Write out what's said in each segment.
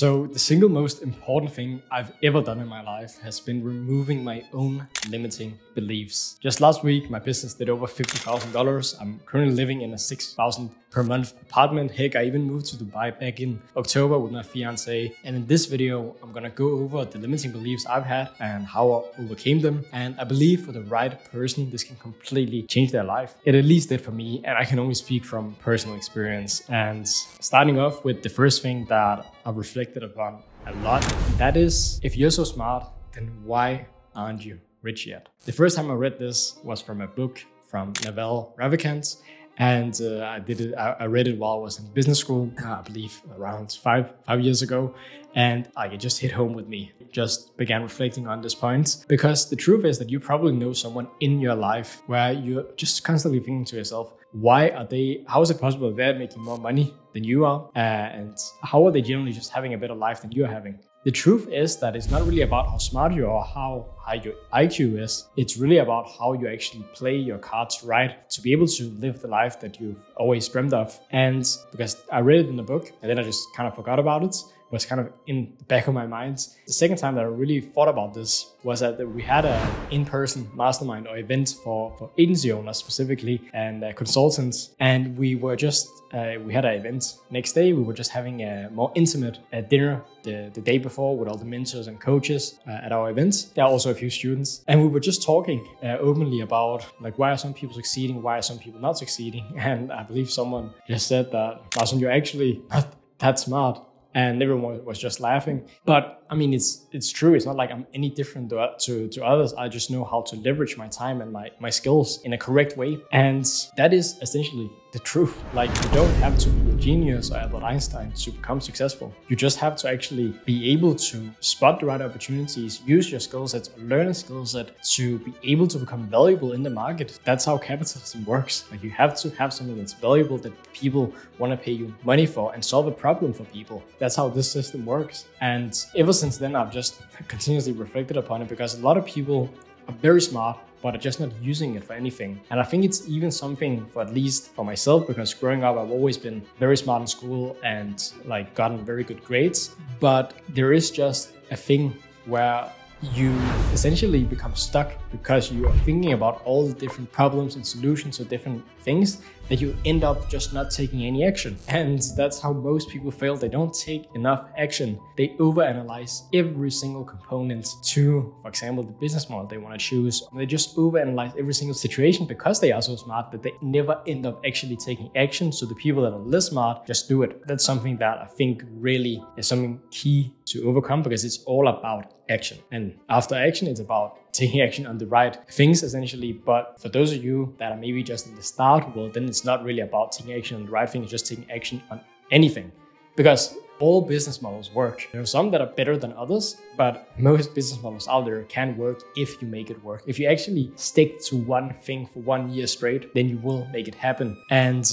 So the single most important thing I've ever done in my life has been removing my own limiting beliefs. Just last week, my business did over $50,000. I'm currently living in a $6,000 per month apartment. Heck, I even moved to Dubai back in October with my fiance. And in this video, I'm gonna go over the limiting beliefs I've had and how I overcame them. And I believe for the right person, this can completely change their life. It at least did for me, and I can only speak from personal experience. And starting off with the first thing that I've reflected upon a lot, that is, if you're so smart, then why aren't you rich yet? The first time I read this was from a book from Naval Ravikant. And I read it while I was in business school, I believe around five years ago. And it just hit home with me. Just began reflecting on this point, because the truth is that you probably know someone in your life where you're just constantly thinking to yourself, how is it possible they're making more money than you are? And how are they generally just having a better life than you're having? The truth is that it's not really about how smart you are or how high your IQ is. It's really about how you actually play your cards right to be able to live the life that you've always dreamt of. And because I read it in the book and then I just kind of forgot about it, was kind of in the back of my mind. The second time that I really thought about this was that we had an in-person mastermind or event for agency owners specifically and consultants. And we were just, we had an event. Next day, we were just having a more intimate dinner the day before with all the mentors and coaches at our event. There are also a few students. And we were just talking openly about why are some people succeeding, why are some people not succeeding? And I believe someone just said that, Mahsun, you're actually not that smart. And everyone was just laughing. But I mean, it's true. It's not like I'm any different to others. I just know how to leverage my time and my skills in a correct way. And that is essentially the truth. You don't have to be a genius or Albert Einstein to become successful. You just have to actually be able to spot the right opportunities, use your skill sets, learn a skill set to be able to become valuable in the market. That's how capitalism works. You have to have something that's valuable that people want to pay you money for and solve a problem for people. That's how this system works. And ever since then, I've just continuously reflected upon it, because a lot of people are very smart, but are just not using it for anything. And I think it's even something for, at least for myself, because growing up, I've always been very smart in school and gotten very good grades. But there is just a thing where you essentially become stuck because you are thinking about all the different problems and solutions to different things that you end up just not taking any action. And that's how most people fail. They don't take enough action. They overanalyze every single component to, for example, the business model they want to choose. They just overanalyze every single situation because they are so smart that they never end up actually taking action. So the people that are less smart just do it. That's something that I think really is something key to overcome, because it's all about action. And after action, it's about taking action on the right things, essentially. But for those of you that are maybe just in the start, well, then it's not really about taking action on the right thing. It's just taking action on anything, because all business models work. There are some that are better than others, but most business models out there can work if you make it work. If you actually stick to one thing for 1 year straight, then you will make it happen. And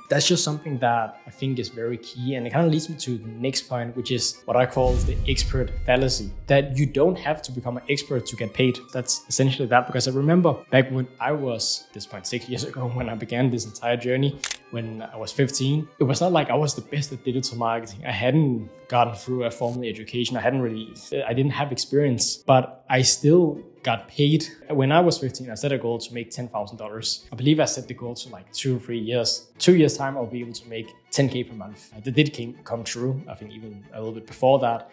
that's just something that I think is very key. And it kind of leads me to the next point, which is what I call the expert fallacy, that you don't have to become an expert to get paid. That's essentially that, because I remember back when I was, this point 6 years ago, when I began this entire journey, when I was 15, it was not like I was the best at digital marketing. I hadn't gotten through a formal education. I didn't have experience, but I still got paid. When I was 15, I set a goal to make $10,000. I believe I set the goal to 2 or 3 years. 2 years time, I'll be able to make 10K per month. That did come true. I think even a little bit before that.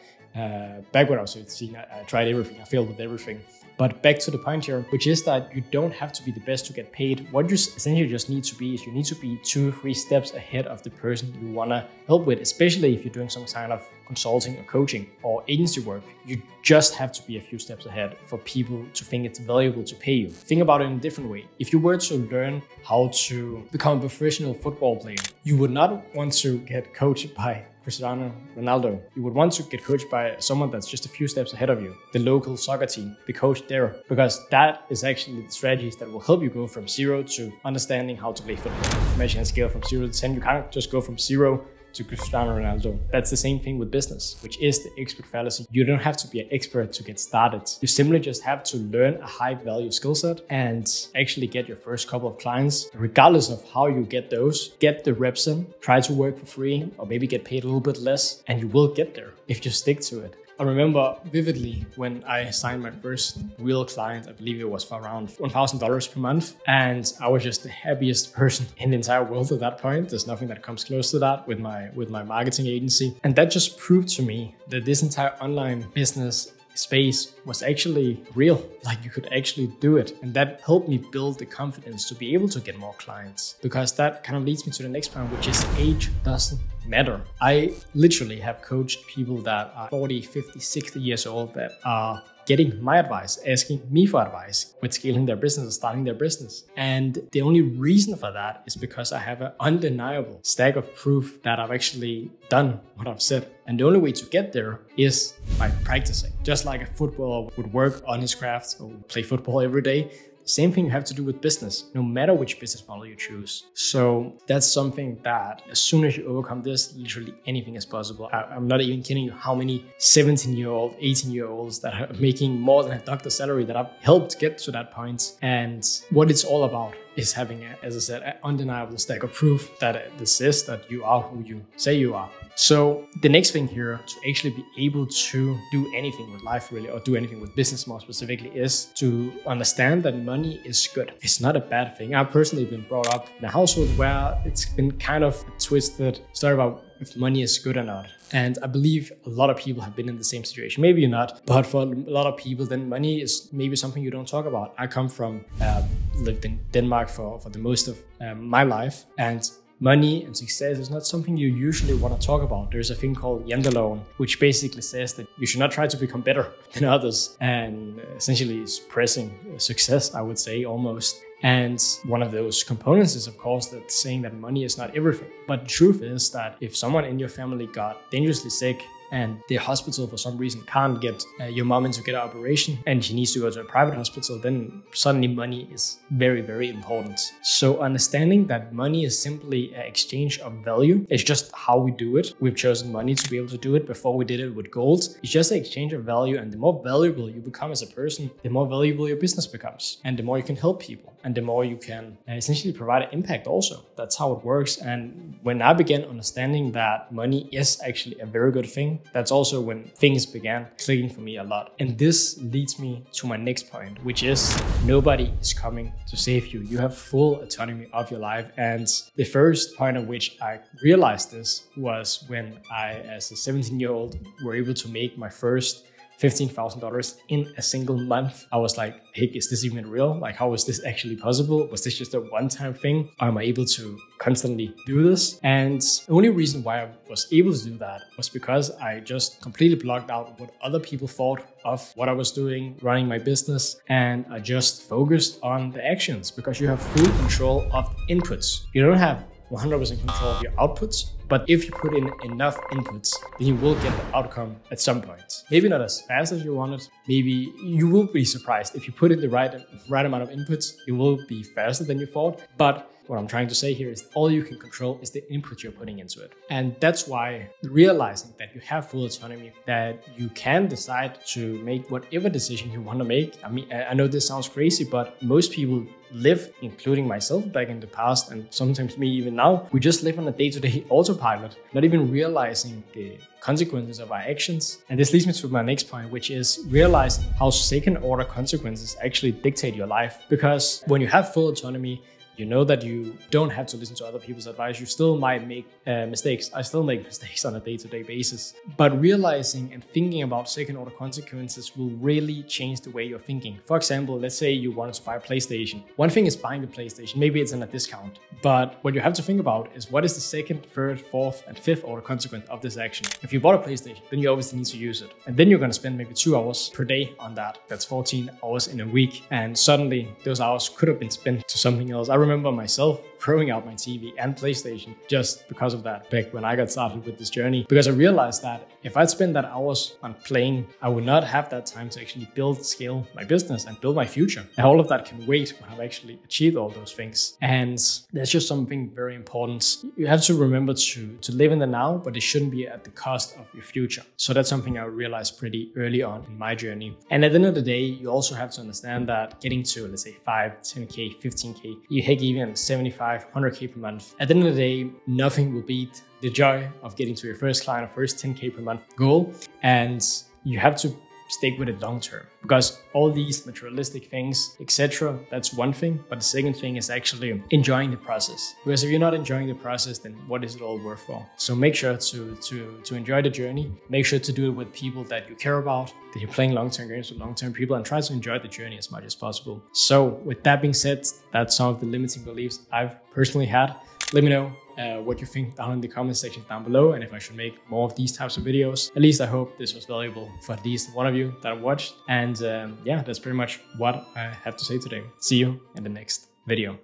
Back when I was 15, I tried everything. I failed with everything. But back to the point here, which is that you don't have to be the best to get paid. What you essentially just need to be is you need to be 2 or 3 steps ahead of the person you want to help with, especially if you're doing some kind of consulting or coaching or agency work. You just have to be a few steps ahead for people to think it's valuable to pay you. Think about it in a different way. If you were to learn how to become a professional football player, you would not want to get coached by Cristiano Ronaldo. You would want to get coached by someone that's just a few steps ahead of you, the local soccer team, the coach there, because that is actually the strategies that will help you go from 0 to understanding how to play football. Imagine a scale from 0 to 10. You can't just go from 0 to Cristiano Ronaldo. That's the same thing with business, which is the expert fallacy. You don't have to be an expert to get started. You simply just have to learn a high value skill set and actually get your first couple of clients. Regardless of how you get those, get the reps in, try to work for free or maybe get paid a little bit less, and you will get there if you stick to it. I remember vividly when I signed my first real client. I believe it was for around $1,000 per month. And I was just the happiest person in the entire world at that point. There's nothing that comes close to that with my marketing agency. And that just proved to me that this entire online business space was actually real. Like, you could actually do it. And that helped me build the confidence to be able to get more clients, because that kind of leads me to the next point, which is age doesn't matter. I literally have coached people that are 40, 50, 60 years old that are getting my advice, asking me for advice with scaling their business or starting their business. And the only reason for that is because I have an undeniable stack of proof that I've actually done what I've said. And the only way to get there is by practicing. Just like a footballer would work on his craft or play football every day, same thing you have to do with business, no matter which business model you choose. So that's something that as soon as you overcome this, literally anything is possible. I'm not even kidding you how many 17-year-old, 18-year-olds that are making more than a doctor's salary that I've helped get to that point. And what it's all about is having, as I said, an undeniable stack of proof that says that you are who you say you are. So the next thing here to actually be able to do anything with life really, or do anything with business more specifically, is to understand that money is good. It's not a bad thing. I've personally been brought up in a household where it's been kind of a twisted story about if money is good or not. And I believe a lot of people have been in the same situation. Maybe you're not, but for a lot of people, then money is maybe something you don't talk about. I come from, lived in Denmark for the most of my life, and money and success is not something you usually want to talk about. There's a thing called janteloven, which basically says that you should not try to become better than others, and essentially suppressing success, I would say, almost. And one of those components is, of course, that saying that money is not everything. But the truth is that if someone in your family got dangerously sick and the hospital for some reason can't get your mom in to get an operation and she needs to go to a private hospital, then suddenly money is very, very important. So understanding that money is simply an exchange of value. It's just how we do it. We've chosen money to be able to do it. Before we did it with gold. It's just an exchange of value, and the more valuable you become as a person, the more valuable your business becomes, and the more you can help people, and the more you can essentially provide an impact also. That's how it works. And when I began understanding that money is actually a very good thing, that's also when things began clicking for me a lot. And this leads me to my next point, which is nobody is coming to save you. You have full autonomy of your life. And the first point at which I realized this was when I, as a 17-year-old, were able to make my first $15,000 in a single month. I was like, hey, is this even real? Like, how is this actually possible? Was this just a one-time thing? Or am I able to constantly do this? And the only reason why I was able to do that was because I just completely blocked out what other people thought of what I was doing, running my business, and I just focused on the actions, because you have full control of inputs. You don't have 100% control of your outputs, but if you put in enough inputs, then you will get the outcome at some point. Maybe not as fast as you want it. Maybe you will be surprised. If you put in the right amount of inputs, it will be faster than you thought. But what I'm trying to say here is all you can control is the input you're putting into it. And that's why realizing that you have full autonomy, that you can decide to make whatever decision you want to make. I mean, I know this sounds crazy, but most people live, including myself back in the past, and sometimes me even now, we just live on a day-to-day autopilot, not even realizing the consequences of our actions. And this leads me to my next point, which is realizing how second-order consequences actually dictate your life. Because when you have full autonomy, you know that you don't have to listen to other people's advice. You still might make mistakes. I still make mistakes on a day-to-day basis. But realizing and thinking about second-order consequences will really change the way you're thinking. For example, let's say you wanted to buy a PlayStation. One thing is buying the PlayStation. Maybe it's in a discount. But what you have to think about is what is the second, third, fourth, and fifth order consequence of this action. If you bought a PlayStation, then you obviously need to use it. And then you're going to spend maybe 2 hours per day on that. That's 14 hours in a week. And suddenly those hours could have been spent to something else. I remember myself throwing out my TV and PlayStation just because of that back when I got started with this journey, because I realized that if I'd spend that hours on playing, I would not have that time to actually build, scale my business and build my future. And all of that can wait when I've actually achieved all those things. And there's just something very important. You have to remember to live in the now, but it shouldn't be at the cost of your future. So that's something I realized pretty early on in my journey. And at the end of the day, you also have to understand that getting to, let's say, 5, 10K, 15K, you heck even 75, 100K per month. At the end of the day, nothing will beat the joy of getting to your first client or first 10K per month goal. And you have to stick with it long term, because all these materialistic things, etc., that's one thing. But the second thing is actually enjoying the process. Because if you're not enjoying the process, then what is it all worth for? So make sure to enjoy the journey. Make sure to do it with people that you care about, that you're playing long-term games with long-term people, and try to enjoy the journey as much as possible. So with that being said, that's some of the limiting beliefs I've personally had. Let me know what you think down in the comment section down below, and if I should make more of these types of videos. At least I hope this was valuable for at least one of you that watched. And yeah, that's pretty much what I have to say today. See you in the next video.